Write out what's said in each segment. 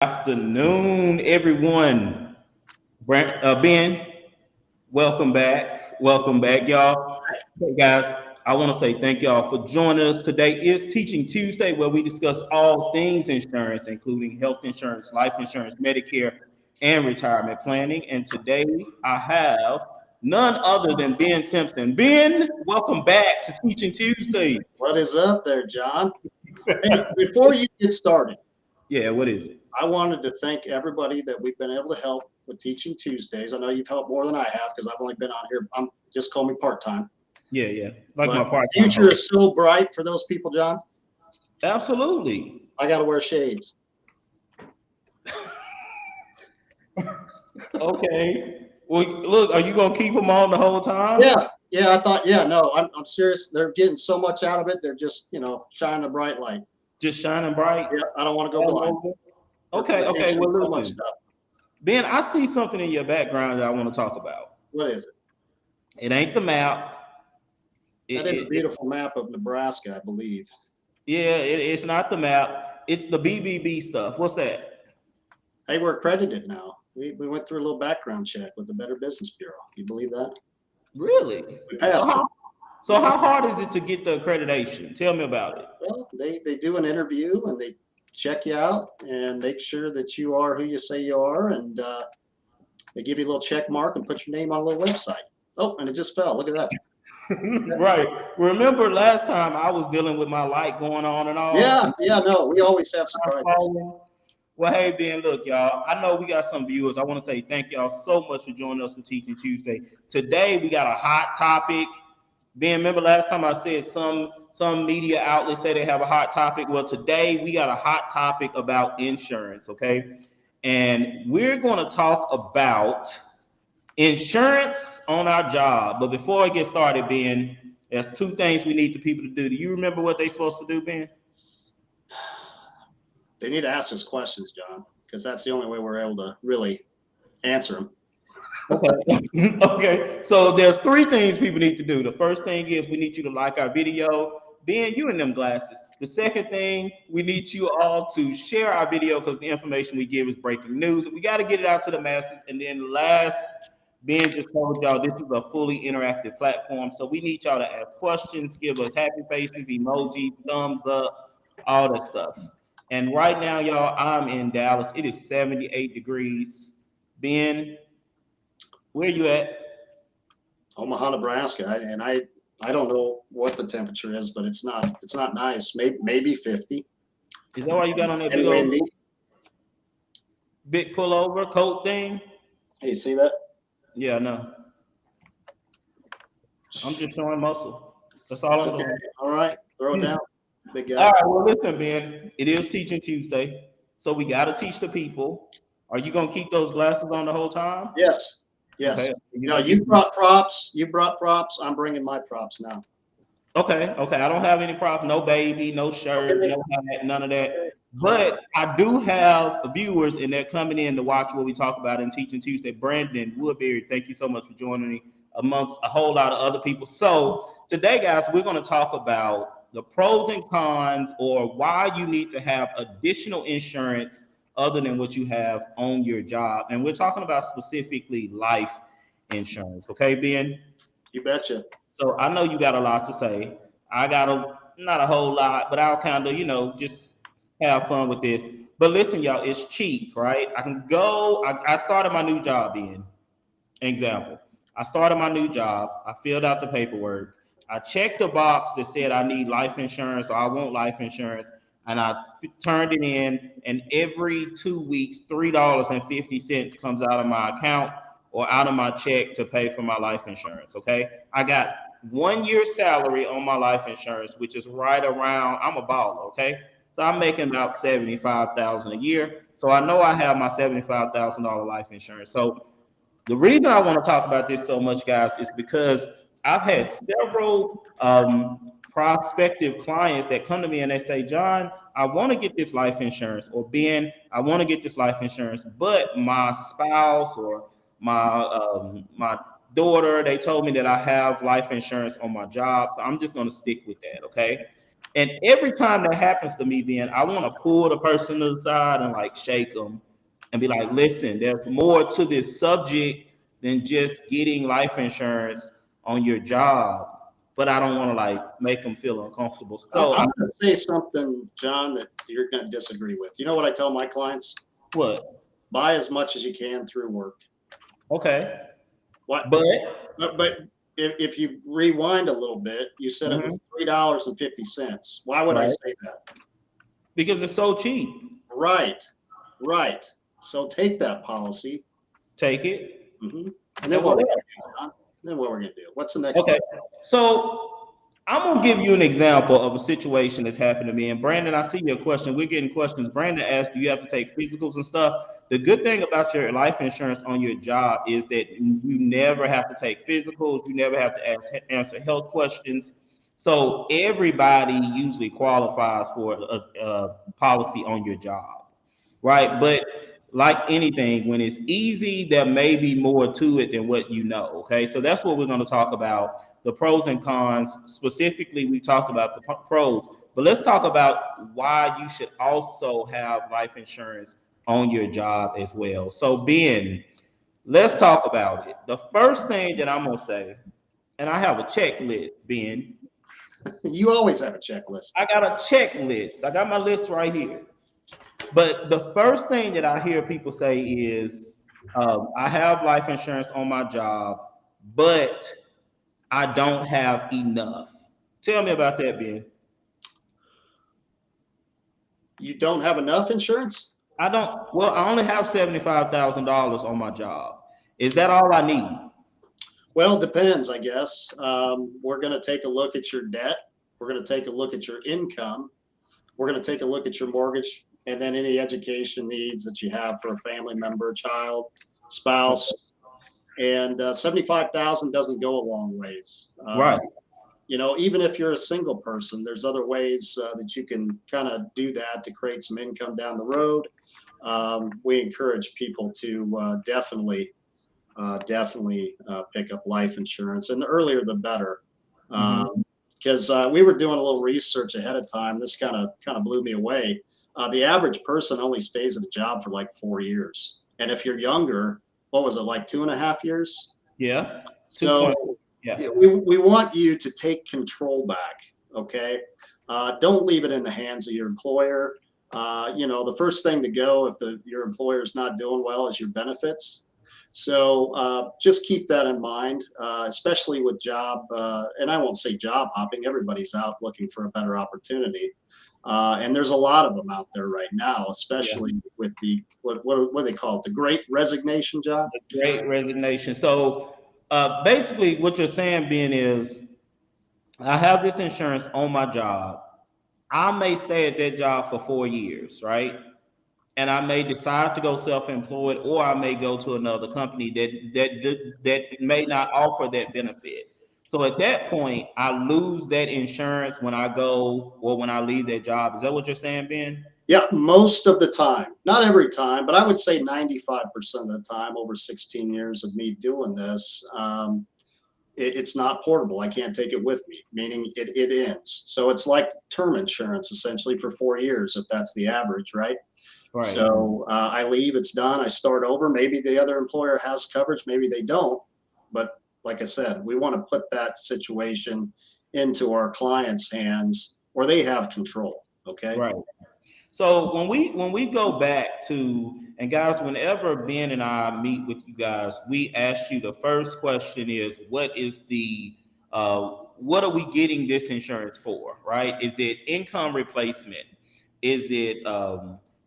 Afternoon, everyone. Ben, welcome back. Welcome back, y'all. Hey, guys, I want to say thank y'all for joining us. Today is Teaching Tuesday, where we discuss all things insurance, including health insurance, life insurance, Medicare, and retirement planning. And today I have none other than Ben Simpson. Ben, welcome back to Teaching Tuesdays. What is up there, John? Hey, before you get started, Yeah, what is it? I wanted to thank everybody that we've been able to help with Teaching Tuesdays. I know you've helped more than I have because I've only been on here. I'm just call me part time. Yeah. Like my But the part-time future host. is so bright for those people, John. Absolutely. I got to wear shades. Okay. Well, look, are you gonna keep them on the whole time? Yeah. I thought, yeah, no, I'm serious. They're getting so much out of it. They're just, shining a bright light. Just shining bright Yeah, I don't want to go blind. all over? We're Okay. teaching Well, so much listen, stuff. Ben, I see something in your background that I want to talk about. What is it? It ain't the map. That is a It beautiful map of Nebraska, I believe. yeah, it's not the map. It's the BBB stuff. What's that? Hey, we're accredited now. We went through a little background check with the Better Business Bureau. You believe that? Really? We So passed it. how so how hard is it to get the accreditation? Tell me about it. Well, they do an interview and they check you out and make sure that you are who you say you are, and they give you a little check mark and put your name on a little website. Oh, and it just fell. Look at that. Right. Remember last time I was dealing with my light going on and off? Yeah. No, we always have surprises. Well, hey, Ben, look, y'all. I know we got some viewers. I want to say thank y'all so much for joining us for Teaching Tuesday. Today we got a hot topic. Ben, remember last time I said some media outlets say they have a hot topic. Well, today we got a hot topic about insurance, okay? And we're going to talk about insurance on our job. But before I get started, Ben, there's two things we need the people to do. Do you remember what they're supposed to do, Ben? They need to ask us questions, John, because that's the only way we're able to really answer them. Okay. Okay. So there's three things people need to do. The first thing is we need you to like our video. Ben, you in them glasses. The second thing, we need you all to share our video because the information we give is breaking news. We got to get it out to the masses. And then last, Ben just told y'all this is a fully interactive platform. So we need y'all to ask questions, give us happy faces, emojis, thumbs up, all that stuff. And right now, y'all, I'm in Dallas. It is 78 degrees. Ben, where you at? Omaha, Nebraska, and I don't know what the temperature is, but it's not nice. Maybe 50 Is that why you got on that and windy. big pullover coat thing? Hey, you see that? Yeah, no. I'm just showing muscle. That's all I'm Okay, doing. all right, throw it down, big All guy. right, well, listen, Ben. It is Teaching Tuesday, so we got to teach the people. Are you gonna keep those glasses on the whole time? Yes, yes. Okay. You No, know, you you brought props. You brought props. I'm bringing my props now. okay. I don't have any props, no baby, no shirt, Okay, no hat, none of okay, that. all right. But I do have viewers, and they're coming in to watch what we talk about in Teaching Tuesday. Brandon Woodbury, thank you so much for joining me amongst a whole lot of other people. So today, guys, we're going to talk about the pros and cons, or why you need to have additional insurance other than what you have on your job. And we're talking about specifically life insurance. Okay, Ben? You betcha. So I know you got a lot to say. I got not a whole lot, but I'll kind of, just have fun with this. But listen, y'all, it's cheap, right? I can go. I started my new job in example. I started my new job. I filled out the paperwork. I checked the box that said I need life insurance or I want life insurance, and I turned it in. And every 2 weeks, $3.50 comes out of my account or out of my check to pay for my life insurance. Okay, I got 1 year salary on my life insurance, which is right around. I'm a baller. Okay, so I'm making about 75,000 a year. So I know I have my $75,000 life insurance. So the reason I want to talk about this so much, guys, is because I've had several prospective clients that come to me and they say, John, I want to get this life insurance, or Ben, I want to get this life insurance, but my spouse or my daughter, they told me that I have life insurance on my job, so I'm just going to stick with that, okay? And every time that happens to me, Ben, I want to pull the person to the side and like shake them and be like, listen, there's more to this subject than just getting life insurance on your job. But I don't want to like make them feel uncomfortable. So I'm going to say something, John, that you're going to disagree with. You know what I tell my clients? what? Buy as much as you can through work. Okay. What? But But if you rewind a little bit, you said it was $3.50. Why would I right, say that? because it's so cheap. Right, right. So take that policy. Take it. And And then what what we're else? going to do, John? Then what we're going to do? What's the next Okay. step? So I'm gonna give you an example of a situation that's happened to me. And Brandon, I see your question. We're getting questions. Brandon asked, "Do you have to take physicals and stuff?" The good thing about your life insurance on your job is that you never have to take physicals. You never have to answer health questions. So everybody usually qualifies for a policy on your job, right? But like anything, when it's easy, there may be more to it than what you know. Okay, so that's what we're going to talk about, the pros and cons. Specifically, we talked about the pros, but let's talk about why you should also have life insurance on your job as well. So, Ben, let's talk about it. The first thing that I'm going to say, and I have a checklist, Ben. You always have a checklist. I got a checklist. I got my list right here. But the first thing that I hear people say is, I have life insurance on my job, but I don't have enough. Tell me about that, Ben. You don't have enough insurance? I don't, well, I only have $75,000 on my job. Is that all I need? Well, it depends, I guess. We're going to take a look at your debt. We're going to take a look at your income. We're going to take a look at your mortgage and then any education needs that you have for a family member, child, spouse. And 75,000 doesn't go a long ways. Right. You know, even if you're a single person, there's other ways that you can kind of do that to create some income down the road. We encourage people to definitely pick up life insurance, and the earlier the better. Because we were doing a little research ahead of time. This kind of blew me away. The average person only stays at a job for like 4 years, and if you're younger, what was it, like 2.5 years? Yeah. So Yeah. we want you to take control back. Okay, don't leave it in the hands of your employer. You know, the first thing to go if your employer is not doing well is your benefits. So just keep that in mind, especially with job, and I won't say job hopping. Everybody's out looking for a better opportunity, and there's a lot of them out there right now, especially with the what do they call it, the Great Resignation, John? The Great Resignation. So basically, what you're saying, Ben, is I have this insurance on my job. I may stay at that job for 4 years, right? And I may decide to go self-employed, or I may go to another company that may not offer that benefit. So at that point, I lose that insurance when I go or when I leave that job. Is that what you're saying, Ben? Yeah, most of the time, not every time, but I would say 95% of the time over 16 years of me doing this, it's not portable. I can't take it with me, meaning it ends. So it's like term insurance essentially for 4 years, if that's the average, right? Right. So I leave, it's done. I start over. Maybe the other employer has coverage, maybe they don't. But like I said, we want to put that situation into our clients' hands where they have control. Okay. Right. So when we go back to, and guys, whenever Ben and I meet with you guys, we ask you, the first question is, what are we getting this insurance for, right? Is it income replacement? Is it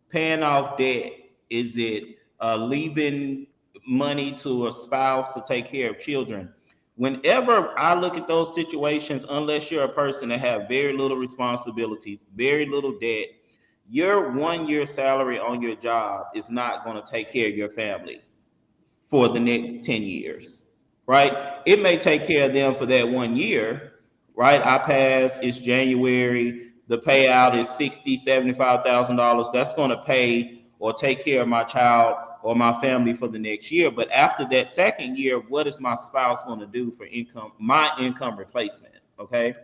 paying off debt? Is it leaving money to a spouse to take care of children? Whenever I look at those situations, unless you're a person that have very little responsibilities, very little debt, your 1 year salary on your job is not going to take care of your family for the next 10 years, right? It may take care of them for that 1 year, right? I pass, it's January, the payout is 60, $75,000. That's going to pay or take care of my child or my family for the next year. But after that second year, what is my spouse going to do for income, my income replacement? Okay.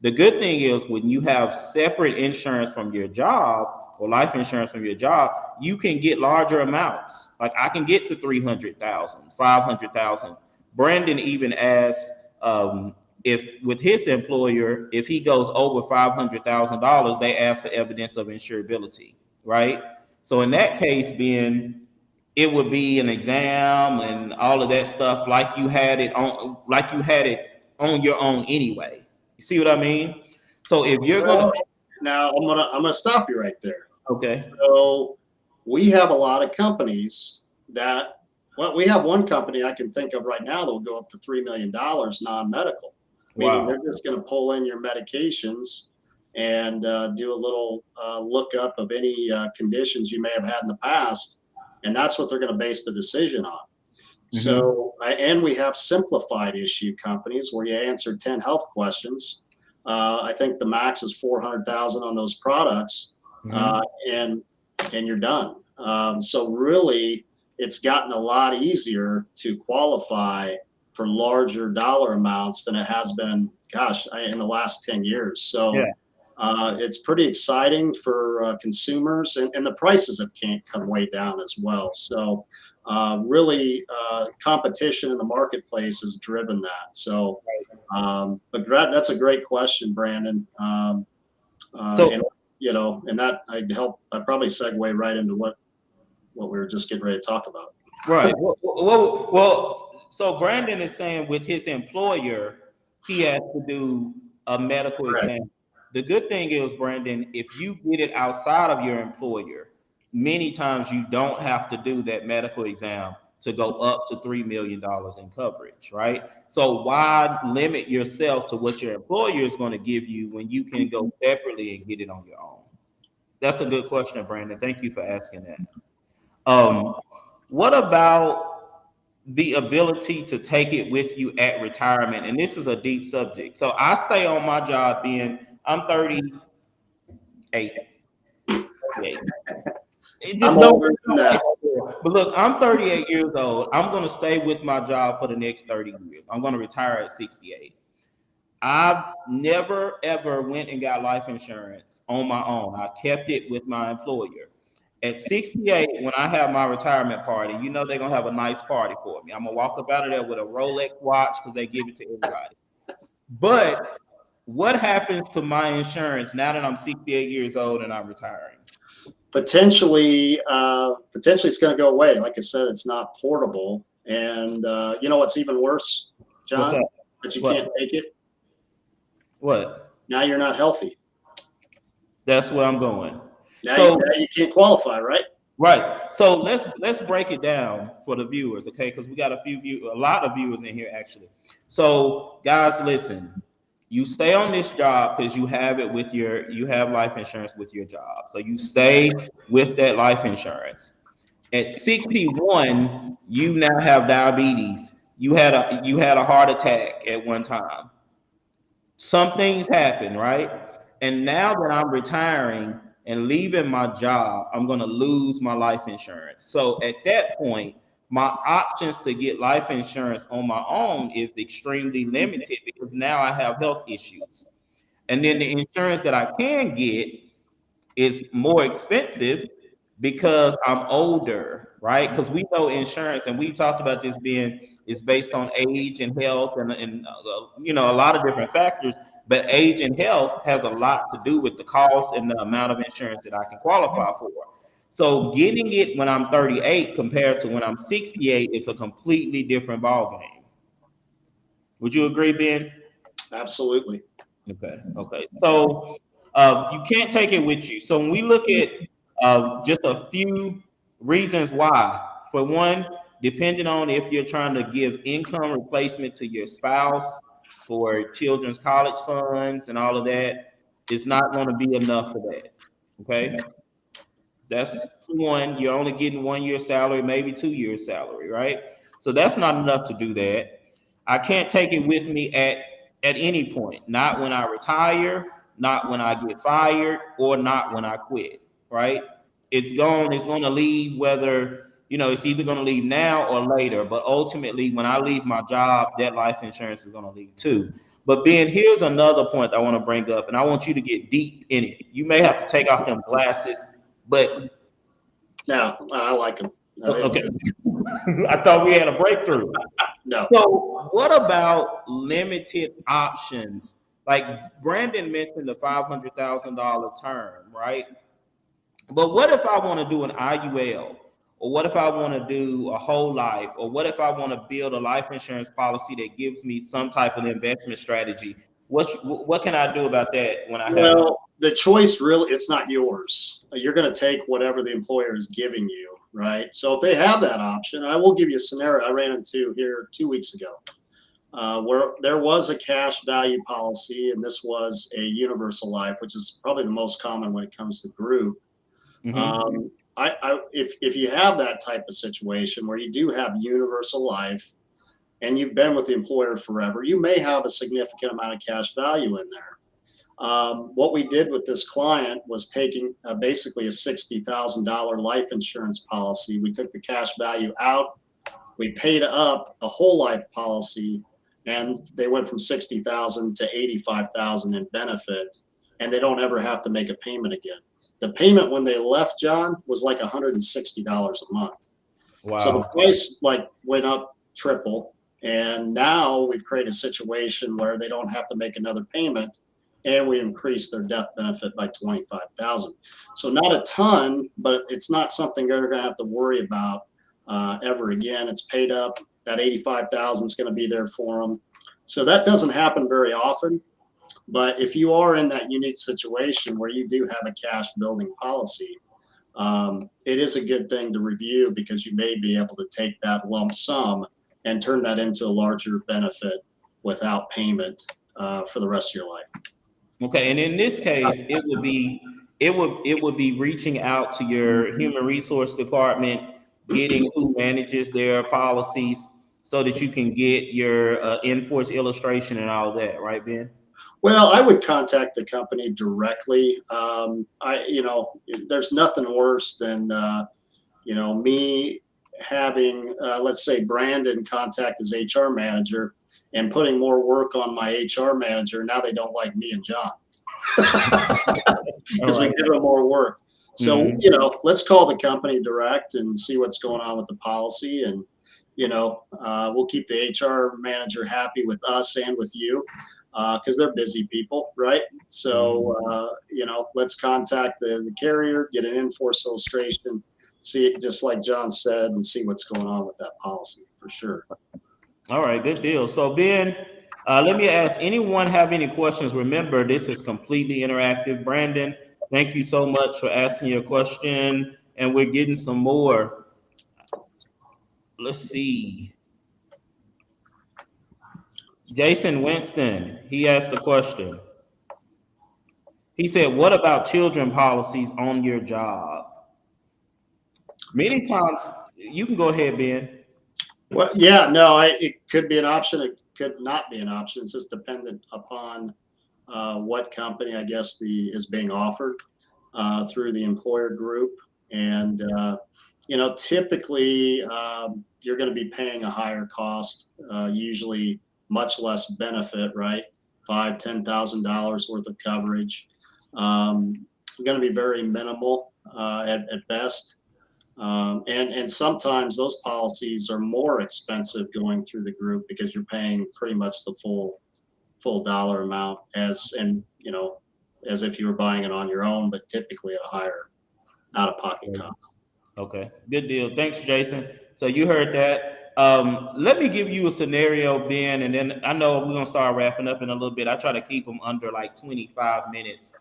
The good thing is when you have separate insurance from your job or life insurance from your job, you can get larger amounts. Like I can get to 300,000, 500,000. Brandon even asked if with his employer, if he goes over $500,000, they ask for evidence of insurability, right? So in that case, being it would be an exam and all of that stuff like you had it on your own anyway. You see what I mean? So if you're gonna Well, now I'm gonna stop you right there. okay, So we have a lot of companies that, well, we have one company I can think of right now that will go up to $3 million non-medical, meaning wow, they're just going to pull in your medications and do a little lookup of any conditions you may have had in the past, and that's what they're going to base the decision on. hmm, So, and we have simplified issue companies where you answer 10 health questions. I think the max is 400,000 on those products, hmm, uh, and you're done. So really, it's gotten a lot easier to qualify for larger dollar amounts than it has been, gosh, in the last 10 years. yeah. So it's pretty exciting for consumers, and the prices have can't come way down as well. So really, competition in the marketplace has driven that. So, but that's a great question, Brandon. And So and that I'd probably segue right into what we were just getting ready to talk about. right. Well, so Brandon is saying with his employer, he has to do a medical Correct. exam. The good thing is, Brandon, if you get it outside of your employer, many times you don't have to do that medical exam to go up to $3 million in coverage, right? So why limit yourself to what your employer is going to give you when you can go separately and get it on your own? That's a good question, Brandon. Thank you for asking that. Um, what about the ability to take it with you at retirement? And this is a deep subject. So I stay on my job being I'm 38. 38. It just I'm don't, older than don't that. get there. But look, I'm 38 years old. I'm gonna stay with my job for the next 30 years. I'm gonna retire at 68. I've never ever went and got life insurance on my own. I kept it with my employer. At 68, when I have my retirement party, you know they're gonna have a nice party for me. I'm gonna walk up out of there with a Rolex watch because they give it to everybody. But what happens to my insurance now that I'm 68 years old and I'm retiring? Potentially it's going to go away. Like I said, it's not portable. And you know what's even worse, What's John? up? That you What? can't take it. What? Now you're not healthy. That's where I'm going. Now So you can't qualify, right? right. So let's break it down for the viewers, okay? Because we got a lot of viewers in here actually. So guys, listen. You stay on this job because you have life insurance with your job. So you stay with that life insurance. At 61, you now have diabetes. You had a heart attack at one time. Some things happen, right? And now that I'm retiring and leaving my job, I'm going to lose my life insurance. So at that point, my options to get life insurance on my own is extremely limited because now I have health issues. And then the insurance that I can get is more expensive because I'm older, right? Because we know insurance, and we talked about this being is based on age and health, and a lot of different factors. But age and health has a lot to do with the cost and the amount of insurance that I can qualify for. So getting it when I'm 38 compared to when I'm 68 is a completely different ball game. Would you agree, Ben? Absolutely. Okay. Okay. So you can't take it with you. So when we look at just a few reasons why, for one, depending on if you're trying to give income replacement to your spouse for children's college funds and all of that, it's not going to be enough for that. Okay. That's one. You're only getting 1 year salary, maybe 2 years salary, right? So that's not enough to do that. I can't take it with me at any point. Not when I retire, not when I get fired, or not when I quit. Right? It's gone. It's going to leave. Whether it's either going to leave now or later. But ultimately, when I leave my job, that life insurance is going to leave too. But Ben, here's another point I want to bring up, and I want you to get deep in it. You may have to take off them glasses, but No, I like them. okay. I thought we had a breakthrough. No. So, what about limited options? Like Brandon mentioned the $500,000 term, right? But what if I want to do an IUL? Or what if I want to do a whole life? Or what if I want to build a life insurance policy that gives me some type of investment strategy? What can I do about that when I have? Well, the choice really, it's not yours. You're going to take whatever the employer is giving you, right? So if they have that option, I will give you a scenario I ran into here 2 weeks ago, where there was a cash value policy, and this was a universal life, which is probably the most common when it comes to group. Mm-hmm. If you have that type of situation where you do have universal life and you've been with the employer forever, you may have a significant amount of cash value in there. What we did with this client was taking basically a $60,000 life insurance policy. We took the cash value out, we paid up a whole life policy, and they went from 60,000 to 85,000 in benefit, and they don't ever have to make a payment again. The payment when they left, John, was like $160 a month. So the Wow. price like went up triple, and now we've created a situation where they don't have to make another payment, and we increased their death benefit by 25,000. So not a ton, but it's not something they're going to have to worry about ever again. It's paid up. That 85,000 is going to be there for them. So that doesn't happen very often. But if you are in that unique situation where you do have a cash building policy, it is a good thing to review because you may be able to take that lump sum and turn that into a larger benefit without payment for the rest of your life. Okay, and in this case, it would be reaching out to your human resource department, getting who manages their policies, so that you can get your in-force illustration and all that, right, Ben? Well, I would contact the company directly. There's nothing worse than me having, let's say, Brandon contact his HR manager and putting more work on my HR manager. Now they don't like me and John All because we right. give them more work. So, Mhm. let's call the company direct and see what's going on with the policy. And, we'll keep the HR manager happy with us and with you because they're busy people, right? So, let's contact the carrier, get an in-force illustration, see it just like John said, and see what's going on with that policy for sure. All right, good deal. So Ben, let me ask, anyone have any questions? Remember, this is completely interactive. Brandon, thank you so much for asking your question. And we're getting some more. Let's see. Jason Winston, he asked a question. He said, what about children policies on your job? Many times, you can go ahead, Ben. Well, yeah, no, it could be an option. It could not be an option. It's just dependent upon what company, I guess, is being offered through the employer group. And typically you're going to be paying a higher cost, usually much less benefit, right? $5,000, $10,000 worth of coverage. Going to be very minimal at best. And sometimes those policies are more expensive going through the group because you're paying pretty much the full dollar amount as if you were buying it on your own, but typically at a higher out of pocket cost. Okay, good deal. Thanks, Jason. So you heard that. Let me give you a scenario, Ben, and then I know we're gonna start wrapping up in a little bit. I try to keep them under like 25 minutes.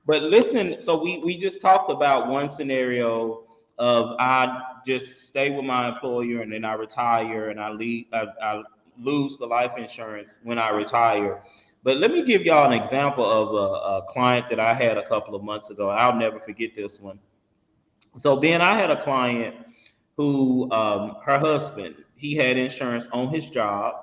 But listen, so we just talked about one scenario of I just stay with my employer and then I retire and I leave, I lose the life insurance when I retire. But let me give y'all an example of a client that I had a couple of months ago. I'll never forget this one. So Ben, I had a client who her husband, he had insurance on his job,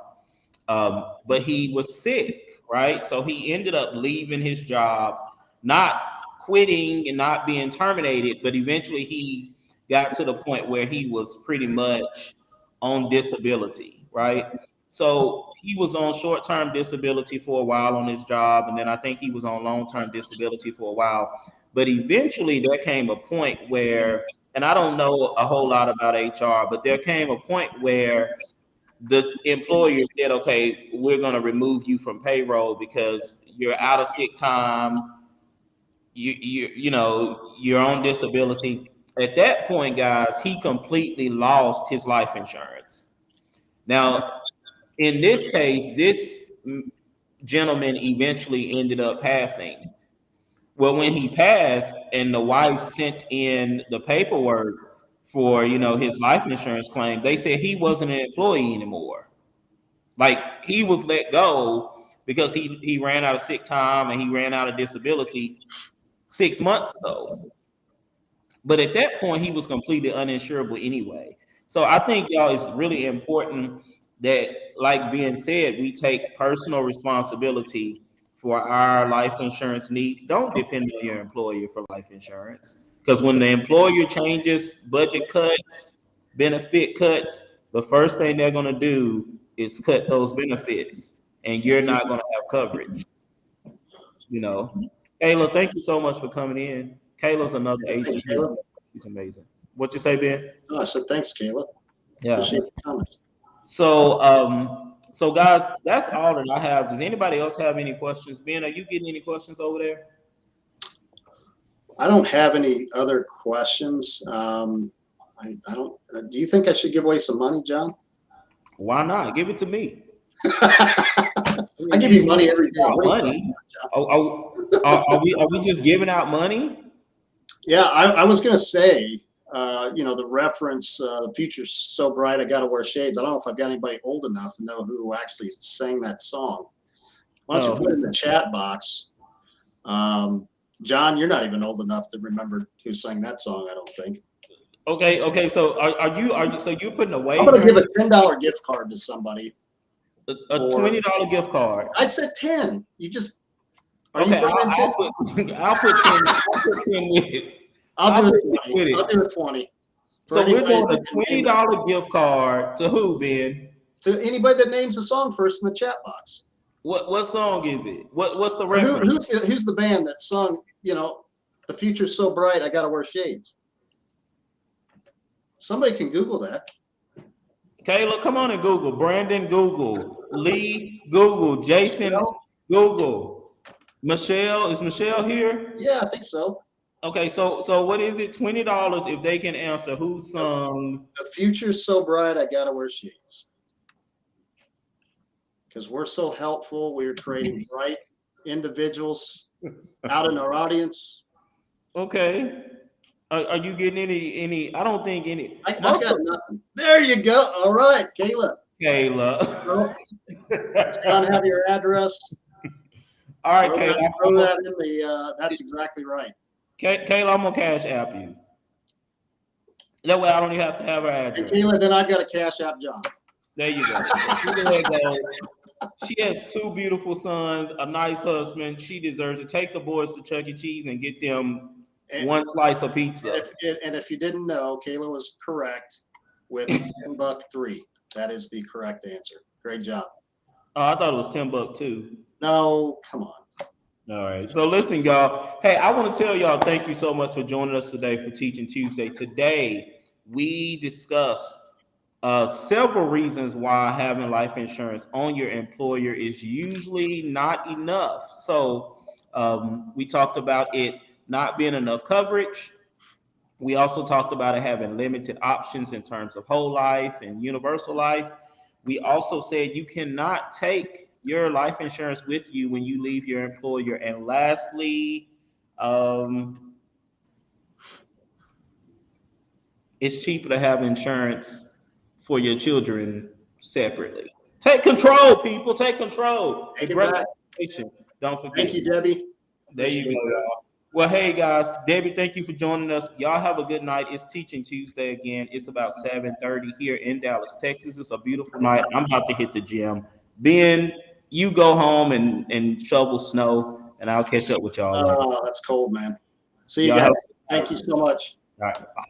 but he was sick, right? So he ended up leaving his job, not quitting and not being terminated, but eventually he got to the point where he was pretty much on disability, right? So he was on short-term disability for a while on his job, and then I think he was on long-term disability for a while. But eventually, there came a point where, and I don't know a whole lot about HR, but there came a point where the employer said, "Okay, we're going to remove you from payroll because you're out of sick time. You're on disability." At that point, guys, he completely lost his life insurance. Now, in this case, this gentleman eventually ended up passing. Well, when he passed and the wife sent in the paperwork for, his life insurance claim, they said he wasn't an employee anymore. Like, he was let go because he ran out of sick time and he ran out of disability 6 months ago. But at that point, he was completely uninsurable anyway. So I think, y'all, it's really important that, like being said, we take personal responsibility for our life insurance needs. Don't depend on your employer for life insurance. Because when the employer changes budget cuts, benefit cuts, the first thing they're going to do is cut those benefits, and you're not going to have coverage. Kayla, thank you so much for coming in. Kayla's another Thanks, agent. Caleb. She's amazing. What you say, Ben? Oh, I said thanks, Caleb. Yeah. Appreciate the comments. So guys, that's all that I have. Does anybody else have any questions? Ben, are you getting any questions over there? I don't have any other questions. I don't. Do you think I should give away some money, John? Why not? Give it to me. I give you money every day. Money? Are we just giving out money? Yeah, I was gonna say, the reference, "The future's so bright, I gotta wear shades." I don't know if I've got anybody old enough to know who actually sang that song. Why don't you put it in the chat box? John, you're not even old enough to remember who sang that song, I don't think. Okay. So so you're putting away? I'm gonna give a $10 gift card to somebody. A $20 gift card. I said 10. You just are okay. you throwing 10? I'll put 10. I'll put 10 with it. I'll do it 20. I'll do it 20. So we're doing a $20 gift card to who, Ben? To anybody that names the song first in the chat box. What song is it? What's the reference? Who's the band that sung, "The future's so bright, I gotta wear shades"? Somebody can Google that. Kayla, come on and Google. Brandon, Google. Lee, Google. Jason, Google. Michelle, is Michelle here? Yeah, I think so. Okay, so what is it? $20 if they can answer who sung "The future's so bright, I gotta wear shades." Because we're so helpful, we're creating bright individuals out in our audience. Okay. Are you getting any? I don't think any. I got nothing. There you go. All right, Kayla. John, have your address. All right, Kayla. Throw that in the. That's exactly right. Kayla, I'm gonna cash app you. That way, I don't even have to have her address. And Kayla, then I got to cash app John. There you go. She has 2 beautiful sons, a nice husband. She deserves to take the boys to Chuck E. Cheese and get them one slice of pizza. And if you didn't know, Kayla was correct with $10.3. That is the correct answer. Great job. Oh, I thought it was $10.2. No, come on. All right. So listen, y'all. Hey, I want to tell y'all thank you so much for joining us today for Teaching Tuesday. Today, we discussed several reasons why having life insurance on your employer is usually not enough. So we talked about it not being enough coverage. We also talked about it having limited options in terms of whole life and universal life. We also said you cannot take your life insurance with you when you leave your employer. And lastly, it's cheaper to have insurance for your children separately. Take control, people. Take control. Take it back. Don't forget. Thank you, Debbie. There you go, y'all. Well, hey, guys. Debbie, thank you for joining us. Y'all have a good night. It's Teaching Tuesday again. It's about 7:30 here in Dallas, Texas. It's a beautiful night. I'm about to hit the gym. Ben, you go home and shovel snow, and I'll catch up with y'all later. Oh, that's cold, man. See you guys. Thank you so much. All right. Bye.